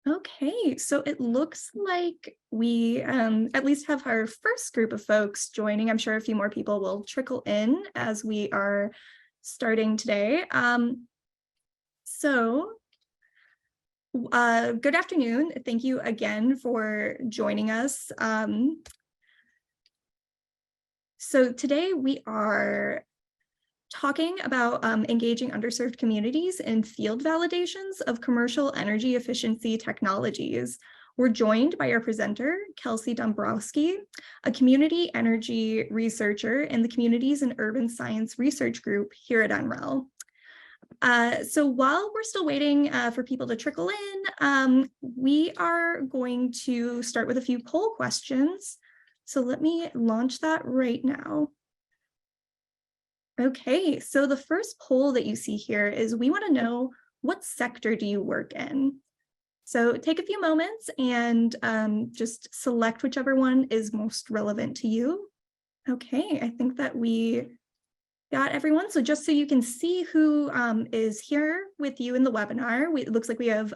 Okay, so it looks like we at least have our first group of folks joining. I'm sure a few more people will trickle in as we are starting today. Good afternoon. Thank you again for joining us. So today we are talking about engaging underserved communities in field validations of commercial energy efficiency technologies. We're joined by our presenter, Kelsey Dombrowski, a community energy researcher in the Communities and Urban Science Research Group here at NREL. So while we're still waiting for people to trickle in, we are going to start with a few poll questions. So let me launch that right now. Okay, so the first poll that you see here is we want to know, what sector do you work in? So take a few moments and just select whichever one is most relevant to you. Okay, I think that we got everyone. So just so you can see who is here with you in the webinar, it looks like we have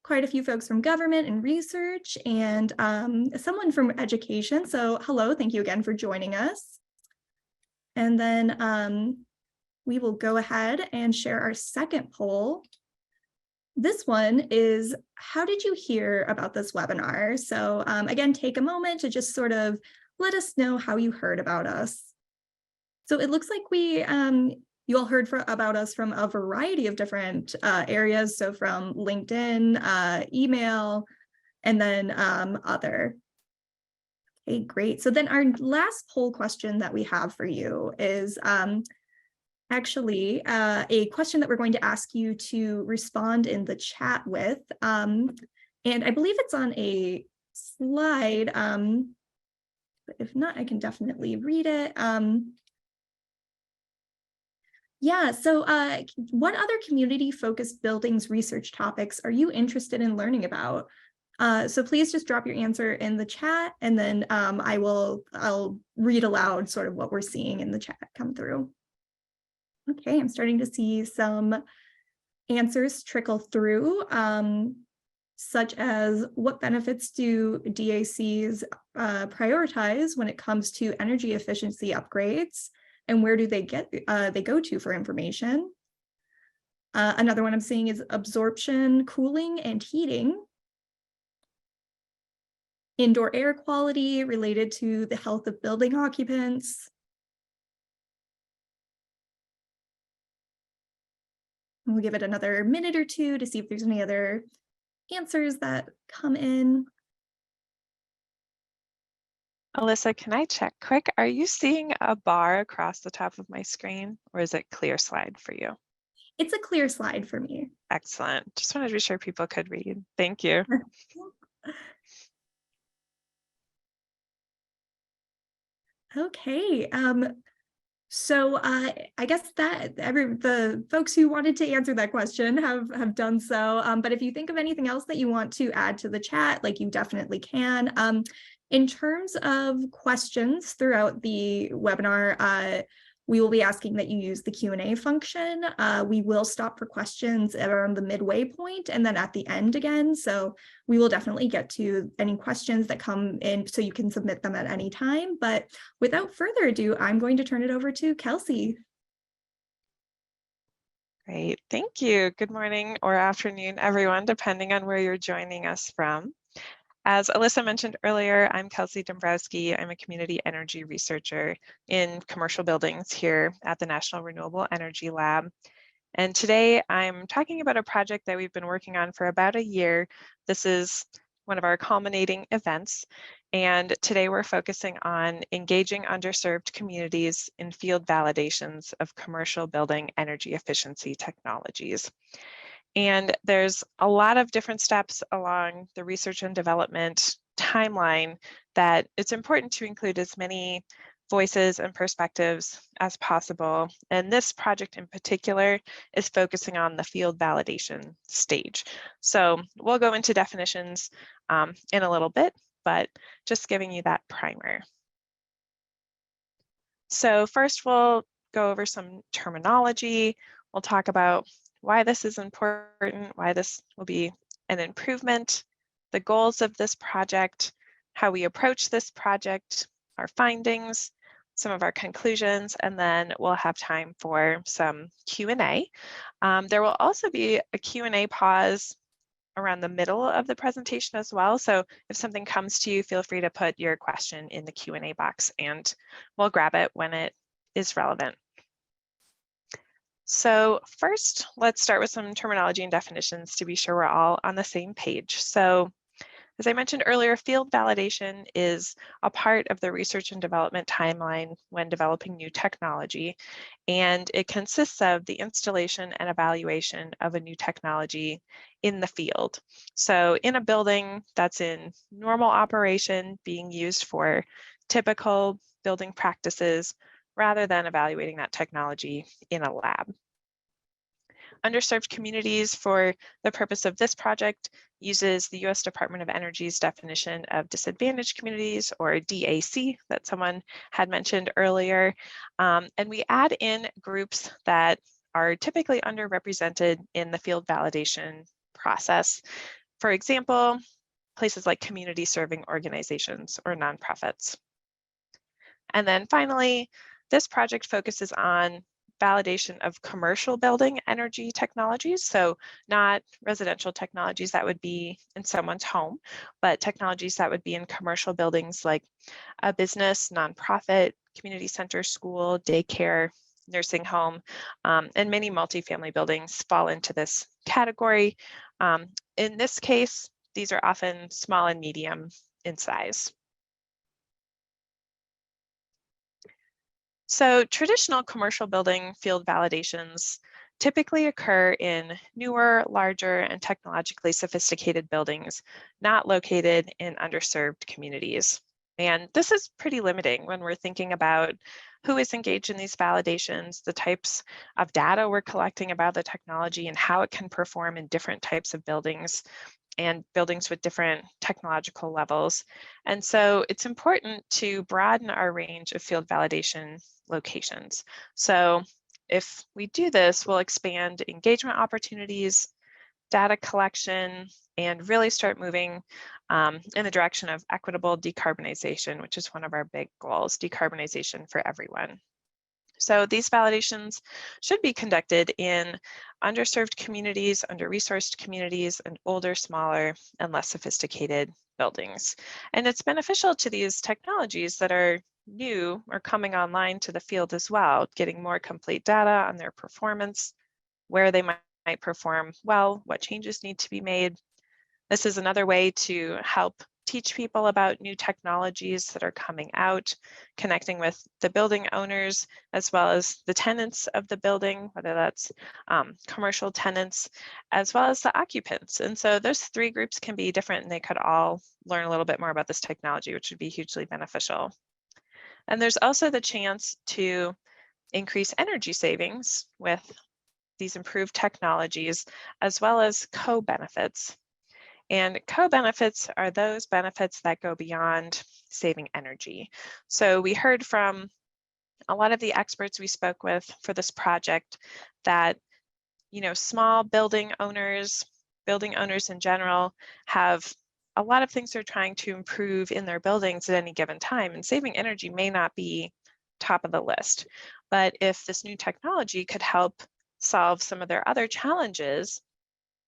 quite a few folks from government and research and someone from education. So hello, thank you again for joining us. And then we will go ahead and share our second poll. This one is, how did you hear about this webinar? So again, take a moment to just sort of let us know how you heard about us. So it looks like you all heard about us from a variety of different areas. So from LinkedIn, email, and then other. Okay, great. So then our last poll question that we have for you is actually a question that we're going to ask you to respond in the chat with. And I believe it's on a slide. If not, I can definitely read it. Yeah, so what other community-focused buildings research topics are you interested in learning about? So please just drop your answer in the chat, and then I'll read aloud sort of what we're seeing in the chat come through. Okay, I'm starting to see some answers trickle through, such as, what benefits do DACs prioritize when it comes to energy efficiency upgrades, and where do they go to for information? Another one I'm seeing is absorption, cooling, and heating. Indoor air quality related to the health of building occupants. We'll give it another minute or two to see if there's any other answers that come in. Alyssa, can I check quick? Are you seeing a bar across the top of my screen, or is it clear slide for you? It's a clear slide for me. Excellent. Just wanted to be sure people could read. Thank you. Okay. So I guess that the folks who wanted to answer that question have done so. But if you think of anything else that you want to add to the chat, like, you definitely can. In terms of questions throughout the webinar, we will be asking that you use the Q&A function. We will stop for questions around the midway point and then at the end again. So we will definitely get to any questions that come in, so you can submit them at any time. But without further ado, I'm going to turn it over to Kelsey. Great, thank you. Good morning or afternoon, everyone, depending on where you're joining us from. As Alyssa mentioned earlier, I'm Kelsey Dombrowski. I'm a community energy researcher in commercial buildings here at the National Renewable Energy Lab. And today I'm talking about a project that we've been working on for about a year. This is one of our culminating events. And today we're focusing on engaging underserved communities in field validations of commercial building energy efficiency technologies. And there's a lot of different steps along the research and development timeline that it's important to include as many voices and perspectives as possible. And this project in particular is focusing on the field validation stage. So we'll go into definitions in a little bit, but just giving you that primer. So first we'll go over some terminology. We'll talk about why this is important, why this will be and improvement, the goals of this project, how we approach this project, our findings, some of our conclusions, and then we'll have time for some Q&A. There will also be a Q&A pause around the middle of the presentation as well. So if something comes to you, feel free to put your question in the Q&A box and we'll grab it when it is relevant. So first, let's start with some terminology and definitions to be sure we're all on the same page. So as I mentioned earlier, field validation is a part of the research and development timeline when developing new technology, and it consists of the installation and evaluation of a new technology in the field. So in a building that's in normal operation, being used for typical building practices, rather than evaluating that technology in a lab. Underserved communities, for the purpose of this project, uses the U.S. Department of Energy's definition of disadvantaged communities, or DAC, that someone had mentioned earlier. And we add in groups that are typically underrepresented in the field validation process. For example, places like community serving organizations or nonprofits. And then finally, this project focuses on validation of commercial building energy technologies. So not residential technologies that would be in someone's home, but technologies that would be in commercial buildings like a business, nonprofit, community center, school, daycare, nursing home, and many multifamily buildings fall into this category. In this case, these are often small and medium in size. So traditional commercial building field validations typically occur in newer, larger, and technologically sophisticated buildings not located in underserved communities. And this is pretty limiting when we're thinking about who is engaged in these validations, the types of data we're collecting about the technology, and how it can perform in different types of buildings and buildings with different technological levels. And so it's important to broaden our range of field validation locations. So if we do this, we'll expand engagement opportunities, data collection, and really start moving in the direction of equitable decarbonization, which is one of our big goals, decarbonization for everyone. So these validations should be conducted in underserved communities, under-resourced communities, and older, smaller, and less sophisticated buildings. And it's beneficial to these technologies that are new or coming online to the field as well, getting more complete data on their performance, where they might perform well, what changes need to be made. This is another way to help teach people about new technologies that are coming out, connecting with the building owners as well as the tenants of the building, whether that's commercial tenants, as well as the occupants. And so those three groups can be different and they could all learn a little bit more about this technology, which would be hugely beneficial. And there's also the chance to increase energy savings with these improved technologies, as well as co-benefits. And co-benefits are those benefits that go beyond saving energy. So we heard from a lot of the experts we spoke with for this project that, small building owners in general have a lot of things they're trying to improve in their buildings at any given time, and saving energy may not be top of the list. But if this new technology could help solve some of their other challenges,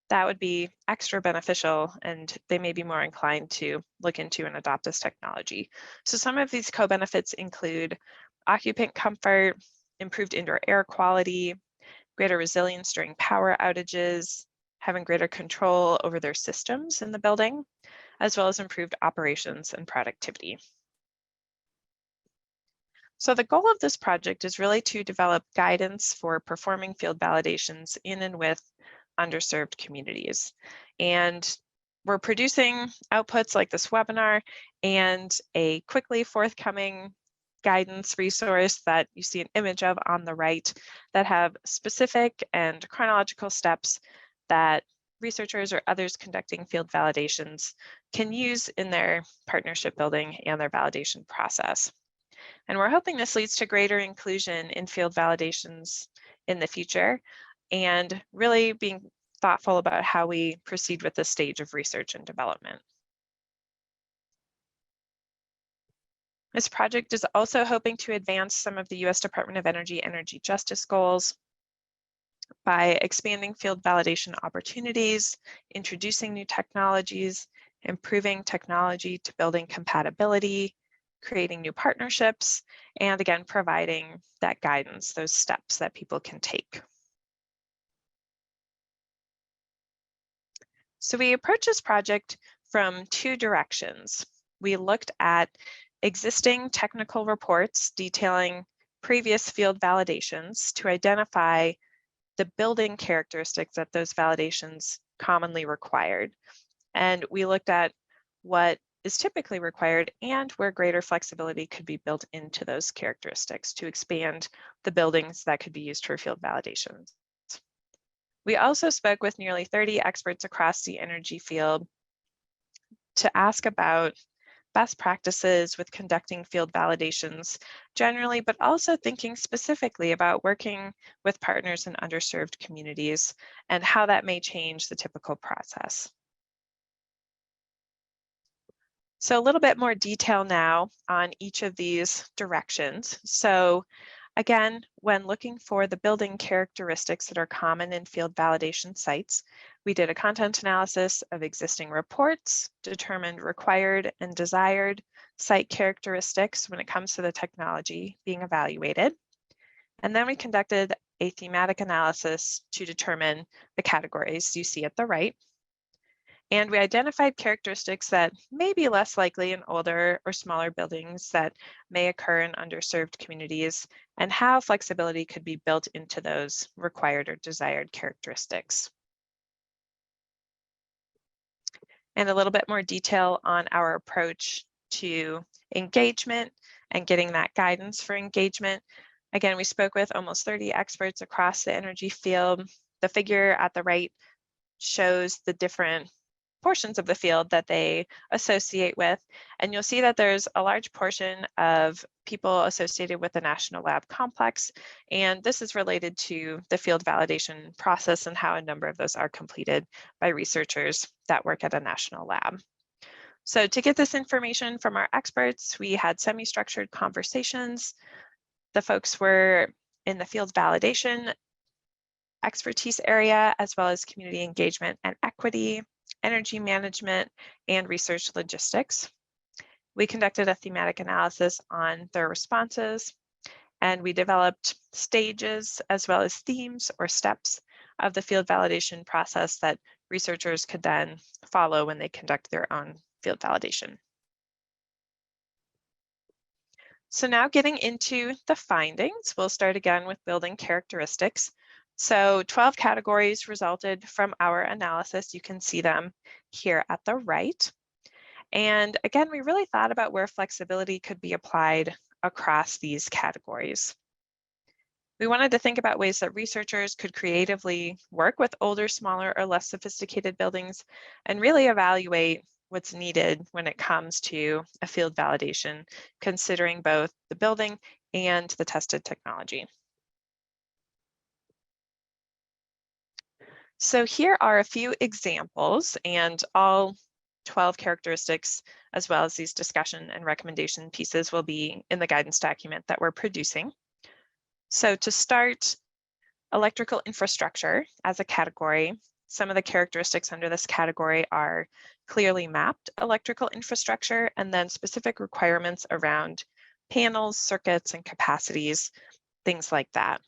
that would be extra beneficial, and they may be more inclined to look into and adopt this technology. So some of these co-benefits include occupant comfort, improved indoor air quality, greater resilience during power outages, having greater control over their systems in the building, as well as improved operations and productivity. So the goal of this project is really to develop guidance for performing field validations in and with underserved communities. And we're producing outputs like this webinar and a quickly forthcoming guidance resource that you see an image of on the right that have specific and chronological steps that researchers or others conducting field validations can use in their partnership building and their validation process. And we're hoping this leads to greater inclusion in field validations in the future, and really being thoughtful about how we proceed with this stage of research and development. This project is also hoping to advance some of the U.S. Department of Energy Justice goals by expanding field validation opportunities, introducing new technologies, improving technology to building compatibility, creating new partnerships, and again, providing that guidance, those steps that people can take. So we approached this project from two directions. We looked at existing technical reports detailing previous field validations to identify the building characteristics that those validations commonly required. And we looked at what is typically required and where greater flexibility could be built into those characteristics to expand the buildings that could be used for field validations. We also spoke with nearly 30 experts across the energy field to ask about best practices with conducting field validations generally, but also thinking specifically about working with partners in underserved communities and how that may change the typical process. So a little bit more detail now on each of these directions. So again, when looking for the building characteristics that are common in field validation sites, we did a content analysis of existing reports, determined required and desired site characteristics when it comes to the technology being evaluated. And then we conducted a thematic analysis to determine the categories you see at the right. And we identified characteristics that may be less likely in older or smaller buildings that may occur in underserved communities and how flexibility could be built into those required or desired characteristics. And a little bit more detail on our approach to engagement and getting that guidance for engagement. Again, we spoke with almost 30 experts across the energy field. The figure at the right shows the different portions of the field that they associate with. And you'll see that there's a large portion of people associated with the National Lab Complex. And this is related to the field validation process and how a number of those are completed by researchers that work at a national lab. So to get this information from our experts, we had semi-structured conversations. The folks were in the field validation expertise area, as well as community engagement and equity, energy management, and research logistics. We conducted a thematic analysis on their responses, and we developed stages as well as themes or steps of the field validation process that researchers could then follow when they conduct their own field validation. So now getting into the findings, we'll start again with building characteristics. So 12 categories resulted from our analysis. You can see them here at the right. And again, we really thought about where flexibility could be applied across these categories. We wanted to think about ways that researchers could creatively work with older, smaller, or less sophisticated buildings and really evaluate what's needed when it comes to a field validation, considering both the building and the tested technology. So here are a few examples, and all 12 characteristics, as well as these discussion and recommendation pieces, will be in the guidance document that we're producing. So to start, electrical infrastructure as a category, some of the characteristics under this category are clearly mapped electrical infrastructure and then specific requirements around panels, circuits, and capacities, things like that.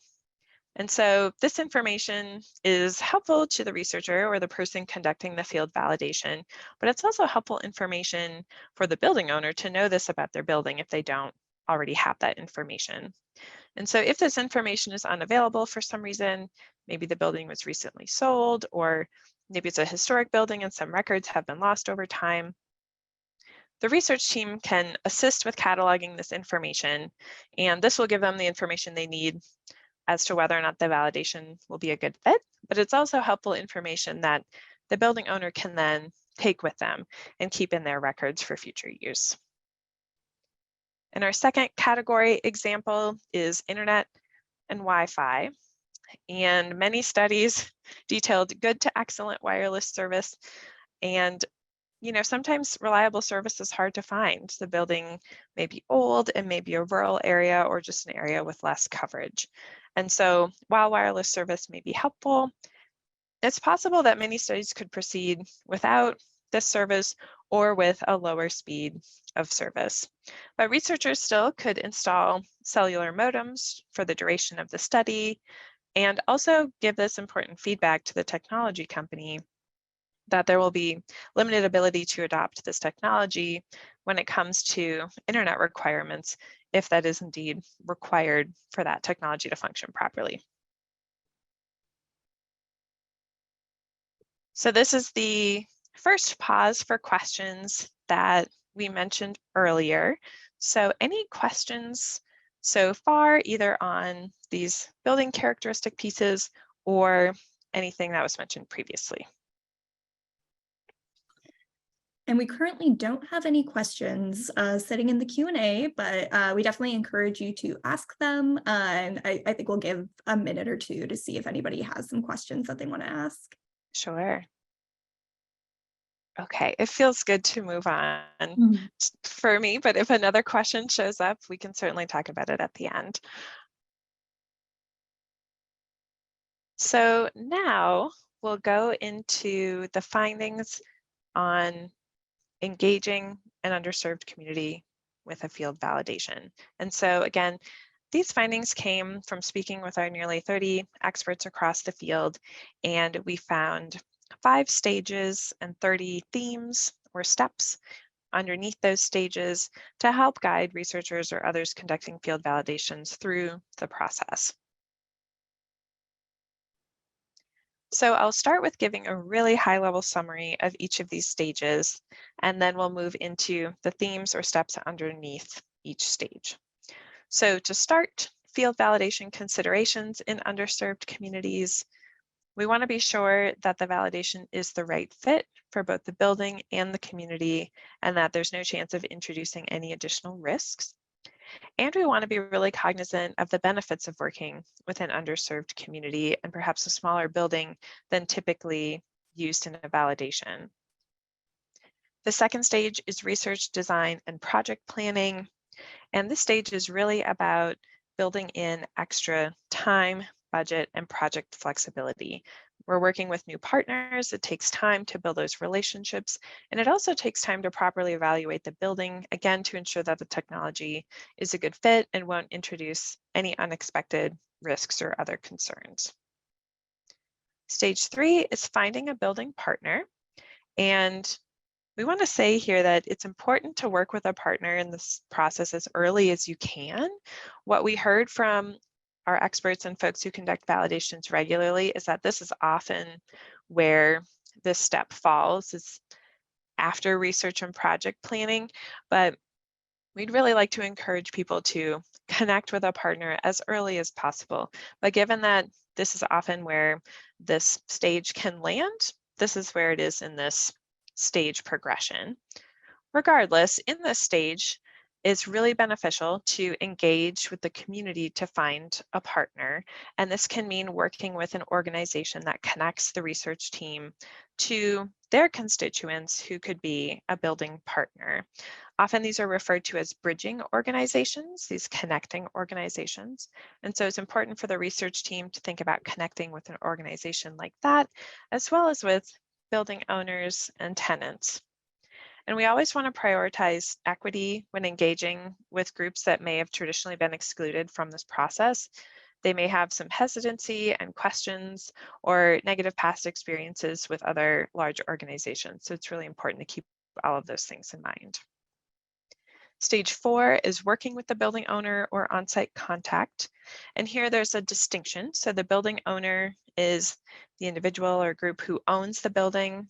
And so this information is helpful to the researcher or the person conducting the field validation, but it's also helpful information for the building owner to know this about their building if they don't already have that information. And so if this information is unavailable for some reason, maybe the building was recently sold, or maybe it's a historic building and some records have been lost over time, the research team can assist with cataloging this information, and this will give them the information they need as to whether or not the validation will be a good fit, but it's also helpful information that the building owner can then take with them and keep in their records for future use. And our second category example is internet and Wi-Fi. and many studies detailed good to excellent wireless service. And sometimes reliable service is hard to find. The building may be old and maybe a rural area or just an area with less coverage. And so while wireless service may be helpful, it's possible that many studies could proceed without this service or with a lower speed of service. But researchers still could install cellular modems for the duration of the study and also give this important feedback to the technology company that there will be limited ability to adopt this technology when it comes to internet requirements, if that is indeed required for that technology to function properly. So this is the first pause for questions that we mentioned earlier. So any questions so far, either on these building characteristic pieces or anything that was mentioned previously? And we currently don't have any questions sitting in the Q&A, but we definitely encourage you to ask them. And I think we'll give a minute or two to see if anybody has some questions that they want to ask. Sure. Okay, it feels good to move on for me, but if another question shows up, we can certainly talk about it at the end. So now we'll go into the findings on engaging an underserved community with a field validation. And so again, these findings came from speaking with our nearly 30 experts across the field, and we found 5 stages and 30 themes or steps underneath those stages to help guide researchers or others conducting field validations through the process. So I'll start with giving a really high-level summary of each of these stages, and then we'll move into the themes or steps underneath each stage. So to start, field validation considerations in underserved communities. We want to be sure that the validation is the right fit for both the building and the community, and that there's no chance of introducing any additional risks. And we want to be really cognizant of the benefits of working with an underserved community and perhaps a smaller building than typically used in a validation. The second stage is research, design, and project planning. And this stage is really about building in extra time, budget, and project flexibility. We're working with new partners. It takes time to build those relationships, and it also takes time to properly evaluate the building, again, to ensure that the technology is a good fit and won't introduce any unexpected risks or other concerns. Stage 3 is finding a building partner. And we want to say here that it's important to work with a partner in this process as early as you can. What we heard from our experts and folks who conduct validations regularly is that this is often where this step falls, is after research and project planning. But we'd really like to encourage people to connect with a partner as early as possible. But given that this is often where this stage can land, this is where it is in this stage progression. Regardless, in this stage, it's really beneficial to engage with the community to find a partner. And this can mean working with an organization that connects the research team to their constituents who could be a building partner. Often these are referred to as bridging organizations, these connecting organizations. And so it's important for the research team to think about connecting with an organization like that, as well as with building owners and tenants. And we always want to prioritize equity when engaging with groups that may have traditionally been excluded from this process. They may have some hesitancy and questions or negative past experiences with other large organizations. So it's really important to keep all of those things in mind. Stage 4 is working with the building owner or on-site contact. And here there's a distinction. So the building owner is the individual or group who owns the building,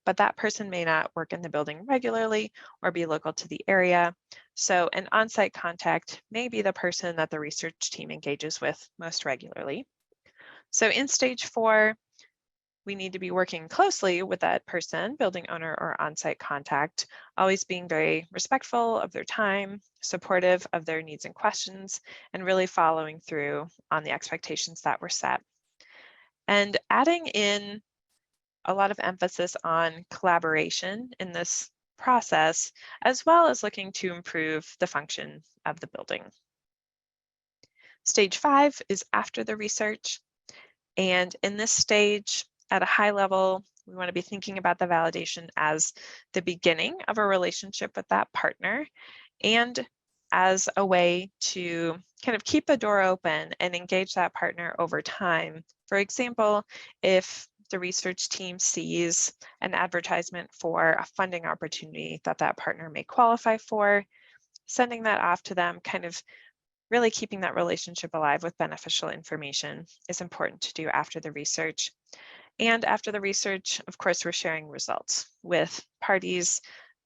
but that person may not work in the building regularly or be local to the area. So an on-site contact may be the person that the research team engages with most regularly. So in stage 4, we need to be working closely with that person, building owner or on-site contact, always being very respectful of their time, supportive of their needs and questions, and really following through on the expectations that were set. And adding in a lot of emphasis on collaboration in this process, as well as looking to improve the function of the building. Stage 5 is after the research. And in this stage, at a high level, we want to be thinking about the validation as the beginning of a relationship with that partner and as a way to kind of keep the door open and engage that partner over time. For example, if the research team sees an advertisement for a funding opportunity that that partner may qualify for, sending that off to them, kind of really keeping that relationship alive with beneficial information is important to do after the research. And after the research, of course, we're sharing results with parties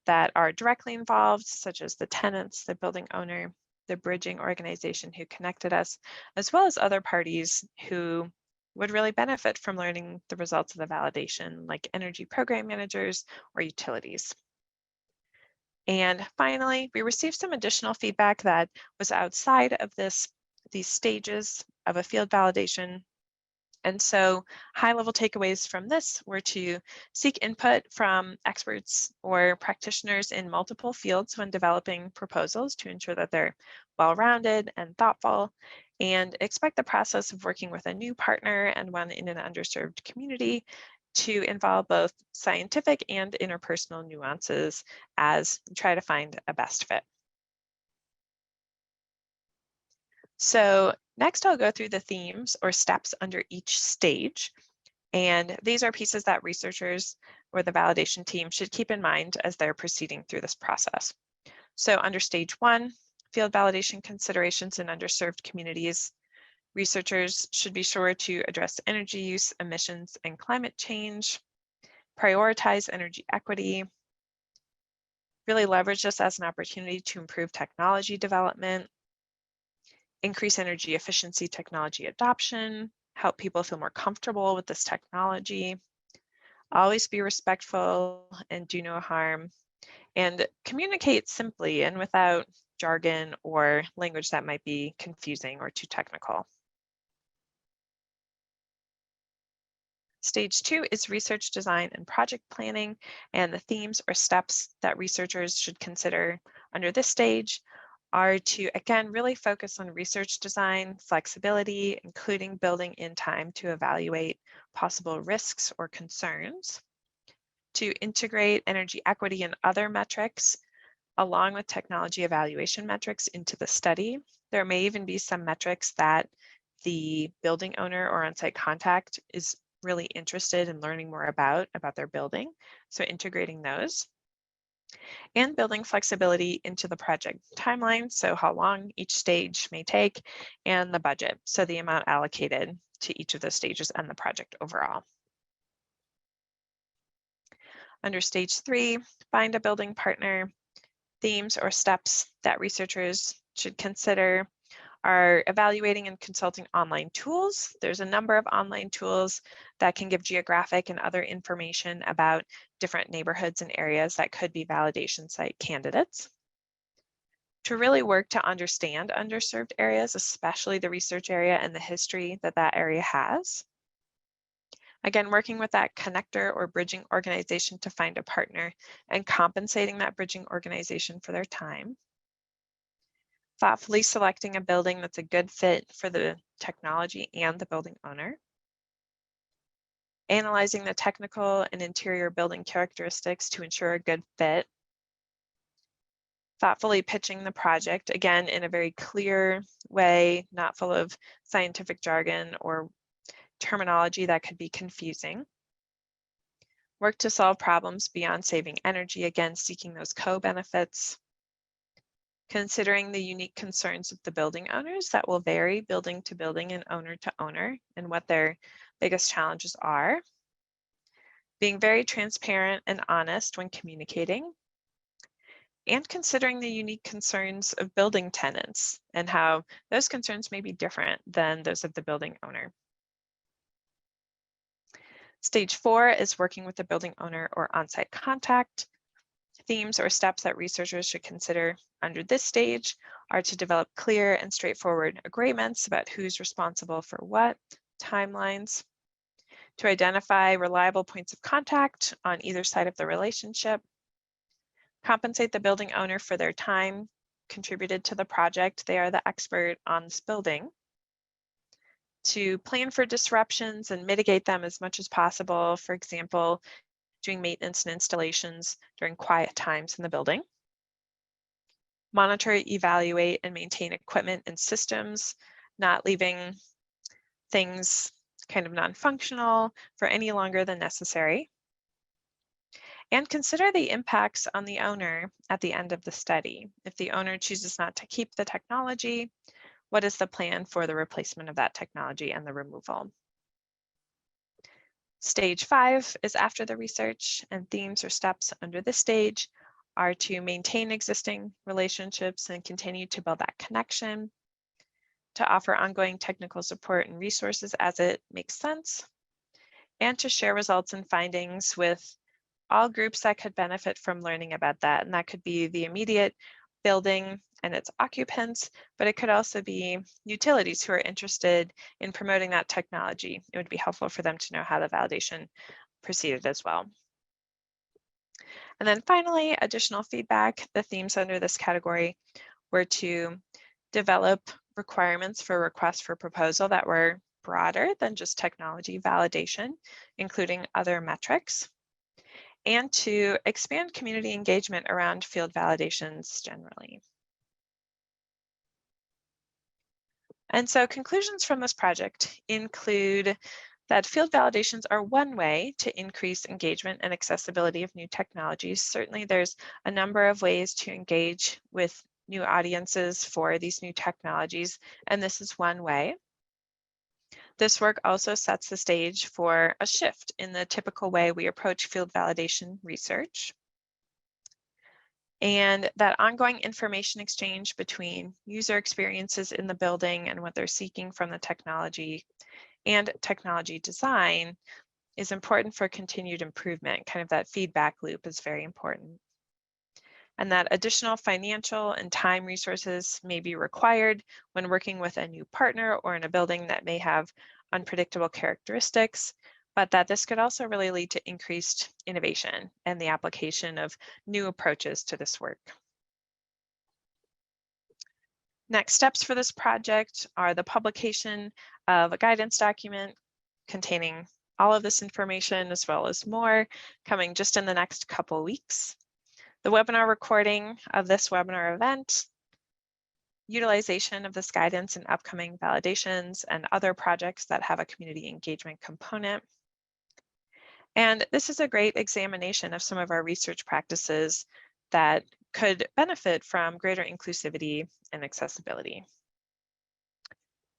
that are directly involved, such as the tenants, the building owner, the bridging organization who connected us, as well as other parties who would really benefit from learning the results of the validation, like energy program managers or utilities. And finally, we received some additional feedback that was outside of these stages of a field validation. And so high-level takeaways from this were to seek input from experts or practitioners in multiple fields when developing proposals to ensure that they're well-rounded and thoughtful, and expect the process of working with a new partner and one in an underserved community to involve both scientific and interpersonal nuances as we try to find a best fit. So next I'll go through the themes or steps under each stage. And these are pieces that researchers or the validation team should keep in mind as they're proceeding through this process. So under stage 1, field validation considerations in underserved communities, researchers should be sure to address energy use, emissions, and climate change, prioritize energy equity, really leverage this as an opportunity to improve technology development, increase energy efficiency technology adoption, help people feel more comfortable with this technology, always be respectful and do no harm, and communicate simply and without jargon or language that might be confusing or too technical. Stage 2 is research design and project planning, and the themes or steps that researchers should consider under this stage are to, again, really focus on research design, flexibility, including building in time to evaluate possible risks or concerns, to integrate energy equity and other metrics along with technology evaluation metrics into the study. There may even be some metrics that the building owner or on-site contact is really interested in learning more about their building. So integrating those and building flexibility into the project timeline. So how long each stage may take and the budget. So the amount allocated to each of the stages and the project overall. Under stage 3, find a building partner. Themes or steps that researchers should consider are evaluating and consulting online tools. There's a number of online tools that can give geographic and other information about different neighborhoods and areas that could be validation site candidates. To really work to understand underserved areas, especially the research area and the history that that area has. Again, working with that connector or bridging organization to find a partner and compensating that bridging organization for their time. Thoughtfully selecting a building that's a good fit for the technology and the building owner. Analyzing the technical and interior building characteristics to ensure a good fit. Thoughtfully pitching the project, again, in a very clear way, not full of scientific jargon or terminology that could be confusing. Work to solve problems beyond saving energy, again, seeking those co-benefits. Considering the unique concerns of the building owners that will vary building to building and owner to owner and what their biggest challenges are. Being very transparent and honest when communicating. And considering the unique concerns of building tenants and how those concerns may be different than those of the building owner. Stage 4 is working with the building owner or on-site contact. Themes or steps that researchers should consider under this stage are to develop clear and straightforward agreements about who's responsible for what, timelines, to identify reliable points of contact on either side of the relationship, compensate the building owner for their time contributed to the project. They are the expert on this building. To plan for disruptions and mitigate them as much as possible. For example, doing maintenance and installations during quiet times in the building. Monitor, evaluate, and maintain equipment and systems, not leaving things kind of non-functional for any longer than necessary. And consider the impacts on the owner at the end of the study. If the owner chooses not to keep the technology, what is the plan for the replacement of that technology and the removal? Stage 5 is after the research, and themes or steps under this stage are to maintain existing relationships and continue to build that connection, to offer ongoing technical support and resources as it makes sense, and to share results and findings with all groups that could benefit from learning about that. And that could be the immediate building and its occupants, but it could also be utilities who are interested in promoting that technology. It would be helpful for them to know how the validation proceeded as well. And then finally, additional feedback. The themes under this category were to develop requirements for requests for proposal that were broader than just technology validation, including other metrics, and to expand community engagement around field validations generally. And so conclusions from this project include that field validations are one way to increase engagement and accessibility of new technologies. Certainly there's a number of ways to engage with new audiences for these new technologies, and this is one way. This work also sets the stage for a shift in the typical way we approach field validation research. And that ongoing information exchange between user experiences in the building and what they're seeking from the technology and technology design is important for continued improvement. Kind of that feedback loop is very important. And that additional financial and time resources may be required when working with a new partner or in a building that may have unpredictable characteristics, but that this could also really lead to increased innovation and the application of new approaches to this work. Next steps for this project are the publication of a guidance document containing all of this information as well as more, coming just in the next couple weeks. The webinar recording of this webinar event, utilization of this guidance in upcoming validations and other projects that have a community engagement component. And this is a great examination of some of our research practices that could benefit from greater inclusivity and accessibility.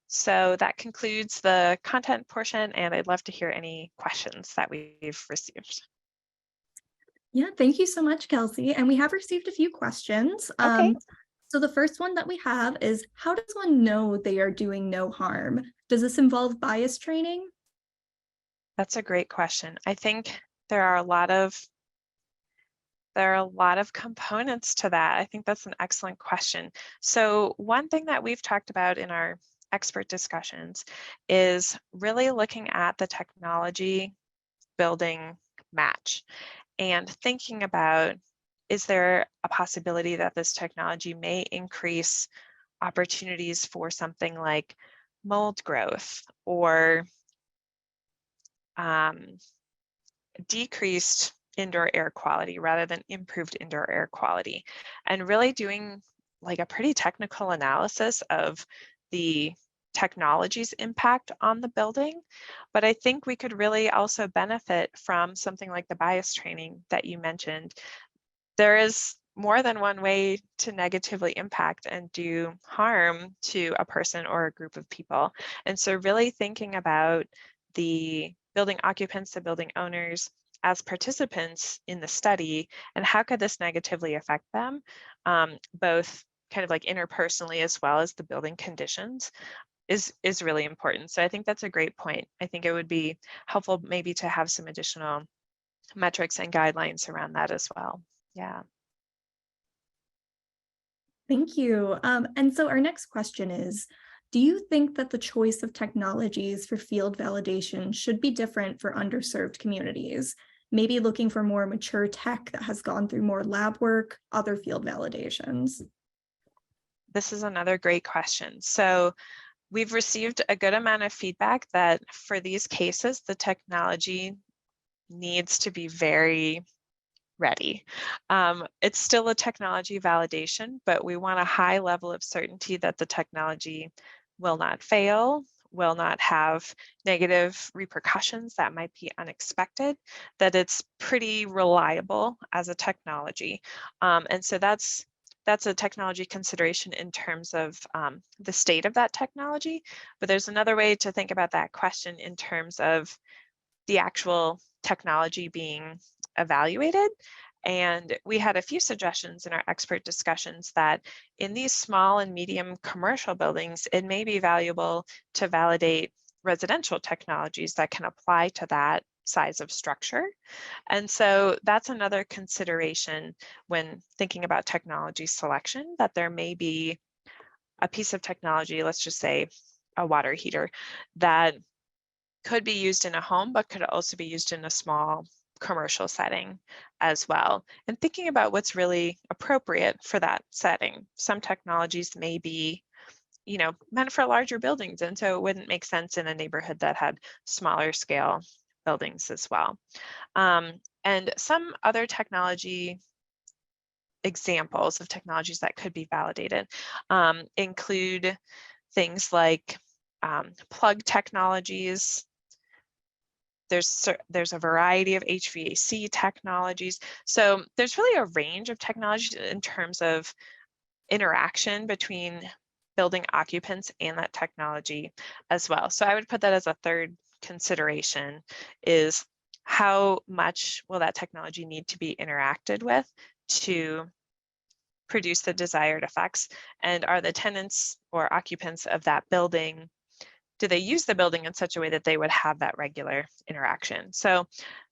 So that concludes the content portion, and I'd love to hear any questions that we've received. Yeah, thank you so much, Kelsey. And we have received a few questions. Okay. So the first one that we have is, how does one know they are doing no harm? Does this involve bias training? That's a great question. I think there are a lot of components to that. I think that's an excellent question. So one thing that we've talked about in our expert discussions is really looking at the technology building match and thinking about, is there a possibility that this technology may increase opportunities for something like mold growth or decreased indoor air quality rather than improved indoor air quality, and really doing like a pretty technical analysis of the technology's impact on the building. But I think we could really also benefit from something like the bias training that you mentioned. There is more than one way to negatively impact and do harm to a person or a group of people. And so really thinking about the building occupants, the building owners as participants in the study, and how could this negatively affect them, both kind of like interpersonally as well as the building conditions. is really important. So I think that's a great point. I think it would be helpful maybe to have some additional metrics and guidelines around that as well. Yeah. Thank you. And so our next question is, do you think that the choice of technologies for field validation should be different for underserved communities? Maybe looking for more mature tech that has gone through more lab work, other field validations. This is another great question. So we've received a good amount of feedback that for these cases, the technology needs to be very ready. It's still a technology validation, but we want a high level of certainty that the technology will not fail, will not have negative repercussions that might be unexpected, that it's pretty reliable as a technology. And so that's a technology consideration in terms of the state of that technology. But there's another way to think about that question in terms of the actual technology being evaluated. And we had a few suggestions in our expert discussions that in these small and medium commercial buildings, it may be valuable to validate residential technologies that can apply to that size of structure. And so that's another consideration when thinking about technology selection, that there may be a piece of technology, let's just say a water heater, that could be used in a home, but could also be used in a small commercial setting as well. And thinking about what's really appropriate for that setting. Some technologies may be, meant for larger buildings, and so it wouldn't make sense in a neighborhood that had smaller scale buildings as well. And some other technology examples of technologies that could be validated include things like plug technologies. There's a variety of HVAC technologies. So there's really a range of technologies in terms of interaction between building occupants and that technology as well. So I would put that as a third consideration, is how much will that technology need to be interacted with to produce the desired effects? And are the tenants or occupants of that building, do they use the building in such a way that they would have that regular interaction? So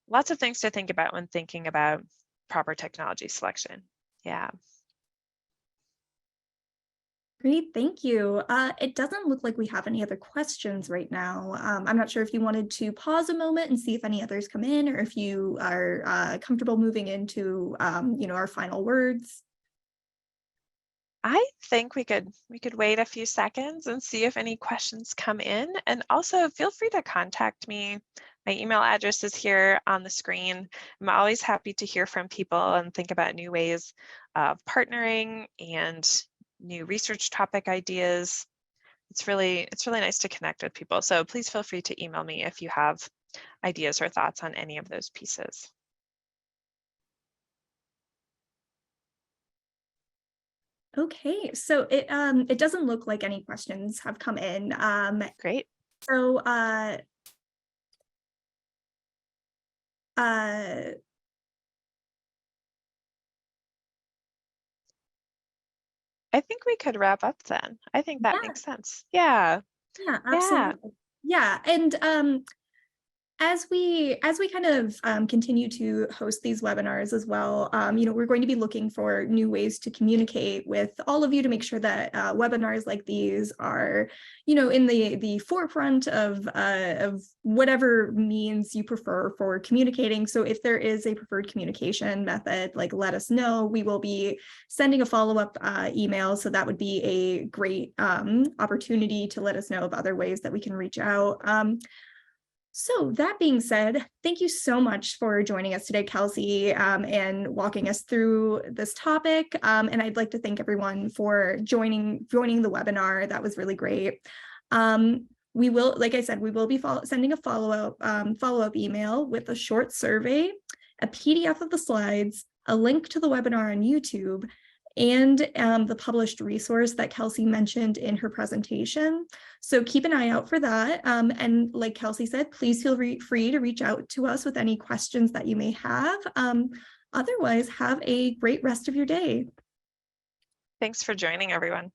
lots of things to think about when thinking about proper technology selection. Yeah. Great, thank you. It doesn't look like we have any other questions right now. I'm not sure if you wanted to pause a moment and see if any others come in, or if you are comfortable moving into, our final words. I think we could wait a few seconds and see if any questions come in. And also feel free to contact me. My email address is here on the screen. I'm always happy to hear from people and think about new ways of partnering and new research topic ideas. It's really nice to connect with people. So please feel free to email me if you have ideas or thoughts on any of those pieces. Okay, so it doesn't look like any questions have come in. Great. So I think we could wrap up then. I think that yeah, makes sense. Yeah. yeah, Yeah. absolutely. Yeah, and as we kind of continue to host these webinars as well, we're going to be looking for new ways to communicate with all of you to make sure that webinars like these are, in the forefront of whatever means you prefer for communicating. So if there is a preferred communication method, like, let us know. We will be sending a follow-up email. So that would be a great opportunity to let us know of other ways that we can reach out. So that being said, thank you so much for joining us today, Kelsey, and walking us through this topic. And I'd like to thank everyone for joining the webinar. That was really great. We will, like I said, we will be sending a follow-up email with a short survey, a PDF of the slides, a link to the webinar on YouTube, and the published resource that Kelsey mentioned in her presentation. So keep an eye out for that. And like Kelsey said, please feel free to reach out to us with any questions that you may have. Otherwise, have a great rest of your day. Thanks for joining, everyone.